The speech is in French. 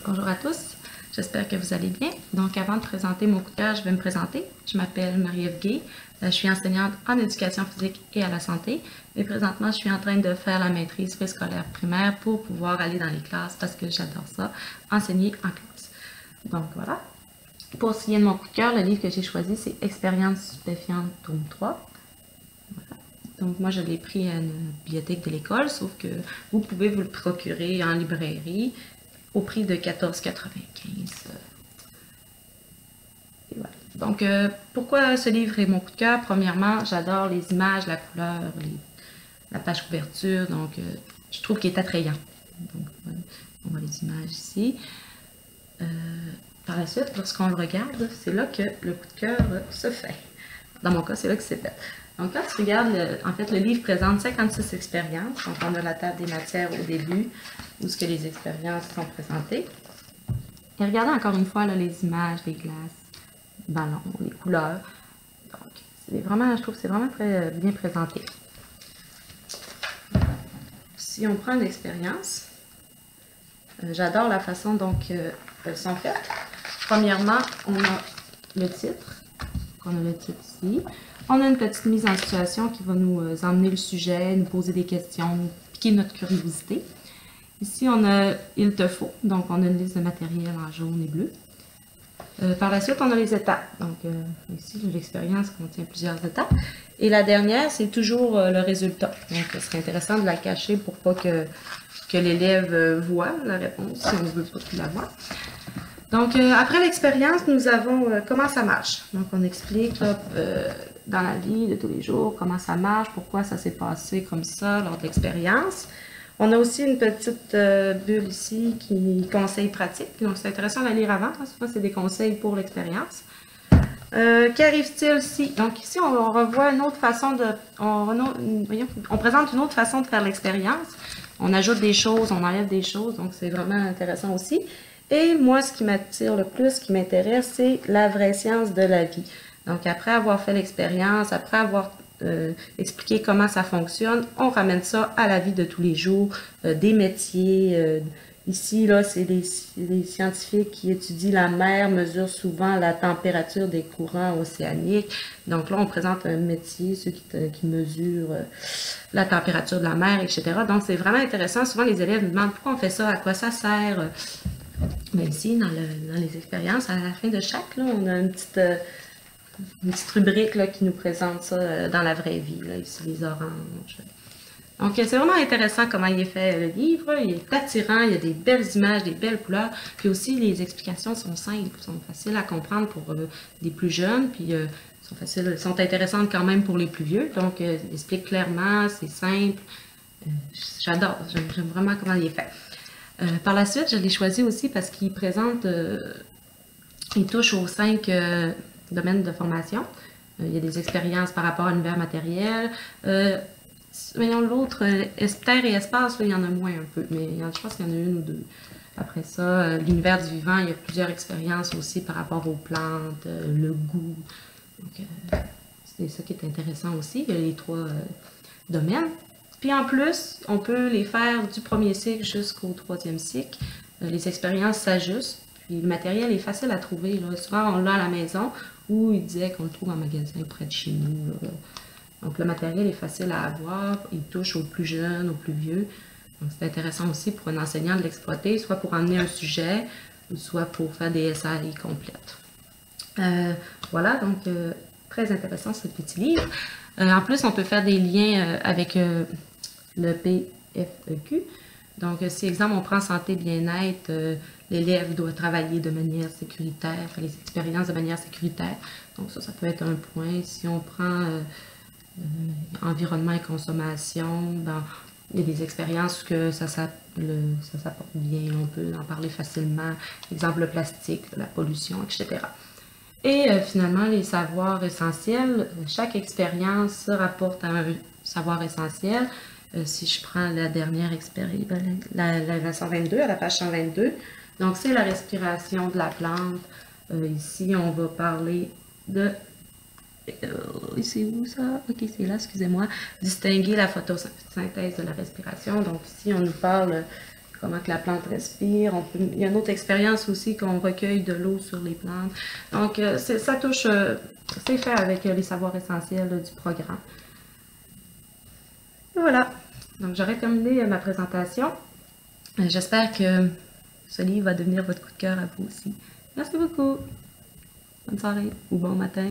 Bonjour à tous, j'espère que vous allez bien. Donc avant de présenter mon coup de cœur, je vais me présenter. Je m'appelle Marie-Ève Gay, je suis enseignante en éducation physique et à la santé. Et présentement, je suis en train de faire la maîtrise préscolaire primaire pour pouvoir aller dans les classes parce que j'adore ça, enseigner en classe. Donc voilà. Pour ce qui est de mon coup de cœur, le livre que j'ai choisi, c'est Expérience stupéfiante, tome 3. Voilà. Donc moi, je l'ai pris à une bibliothèque de l'école, sauf que vous pouvez vous le procurer en librairie au prix de 14,95 $. Et voilà. Donc, pourquoi ce livre est mon coup de cœur? Premièrement, j'adore les images, la couleur, la page couverture, donc je trouve qu'il est attrayant. Donc, voilà. On voit les images ici. Par la suite, lorsqu'on le regarde, c'est là que le coup de cœur se fait. Dans mon cas, c'est là que c'est fait. Donc là, tu regardes, en fait, le livre présente 56 expériences. Donc, on a la table des matières au début, où ce que les expériences sont présentées. Et regardez encore une fois là, les images, les glaces, les ballons, les couleurs. Donc, je trouve que c'est vraiment très bien présenté. Si on prend l'expérience, j'adore la façon dont elles sont faites. Premièrement, on a le titre. On a le titre ici. On a une petite mise en situation qui va nous emmener le sujet, nous poser des questions, piquer notre curiosité. Ici, on a « Il te faut », donc on a une liste de matériel en jaune et bleu. Par la suite, on a les étapes. Donc ici, l'expérience contient plusieurs étapes. Et la dernière, c'est toujours le résultat. Donc, ce serait intéressant de la cacher pour pas que l'élève voit la réponse, si on ne veut pas qu'il la voit. Donc, après l'expérience, nous avons comment ça marche. Donc, on explique là, dans la vie de tous les jours comment ça marche, pourquoi ça s'est passé comme ça lors de l'expérience. On a aussi une petite bulle ici qui conseille pratique. Donc, c'est intéressant de la lire avant. Hein. Souvent, c'est des conseils pour l'expérience. Qu'arrive-t-il ici? Donc, ici, on revoit une autre façon de... On présente une autre façon de faire l'expérience. On ajoute des choses, on enlève des choses. Donc, c'est vraiment intéressant aussi. Et moi, ce qui m'attire le plus, ce qui m'intéresse, c'est la vraie science de la vie. Donc, après avoir fait l'expérience, après avoir expliqué comment ça fonctionne, on ramène ça à la vie de tous les jours, des métiers. Ici, là, c'est les scientifiques qui étudient la mer, mesurent souvent la température des courants océaniques. Donc là, on présente un métier, ceux qui mesurent la température de la mer, etc. Donc, c'est vraiment intéressant. Souvent, les élèves me demandent pourquoi on fait ça, à quoi ça sert. Mais ici, dans les expériences, à la fin de chaque, là, on a une petite rubrique là, qui nous présente ça dans la vraie vie, là, ici les oranges. Donc c'est vraiment intéressant comment il est fait le livre, il est attirant, il y a des belles images, des belles couleurs, puis aussi les explications sont simples, sont faciles à comprendre pour les plus jeunes, puis sont intéressantes quand même pour les plus vieux, donc il explique clairement, c'est simple, j'adore, j'aime vraiment comment il est fait. Par la suite, je l'ai choisi aussi parce qu'il présente, il touche aux 5 domaines de formation. Il y a des expériences par rapport à l'univers matériel. Voyons l'autre, terre et espace, là, il y en a moins un peu, mais je pense qu'il y en a une ou deux. Après ça, l'univers du vivant, il y a plusieurs expériences aussi par rapport aux plantes, le goût. C'est ça qui est intéressant aussi. Il y a les 3 domaines. Puis en plus, on peut les faire du premier cycle jusqu'au 3e cycle. Les expériences s'ajustent. Puis le matériel est facile à trouver. Là. Souvent, on l'a à la maison ou il disait qu'on le trouve en magasin près de chez nous. Là. Donc le matériel est facile à avoir. Il touche aux plus jeunes, aux plus vieux. Donc c'est intéressant aussi pour un enseignant de l'exploiter, soit pour emmener un sujet, ou soit pour faire des SAI complètes. Voilà, donc très intéressant ce petit livre. En plus, on peut faire des liens avec le PFEQ. Donc, si, exemple, on prend santé, bien-être, l'élève doit travailler de manière sécuritaire, faire les expériences de manière sécuritaire. Donc, ça peut être un point. Si on prend environnement et consommation, ben, il y a des expériences que ça s'apporte bien, on peut en parler facilement. Exemple, le plastique, la pollution, etc. Et finalement, les savoirs essentiels, chaque expérience se rapporte à un savoir essentiel. Si je prends la dernière expérience, la 122, à la page 122, donc c'est la respiration de la plante. Ici, on va parler de... c'est où ça? Ok, c'est là, excusez-moi. Distinguer la photosynthèse de la respiration. Donc ici, on nous parle comment que la plante respire. Il y a une autre expérience aussi qu'on recueille de l'eau sur les plantes. Donc, ça touche, c'est fait avec les savoirs essentiels du programme. Et voilà, donc j'aurais terminé ma présentation. J'espère que ce livre va devenir votre coup de cœur à vous aussi. Merci beaucoup. Bonne soirée ou bon matin.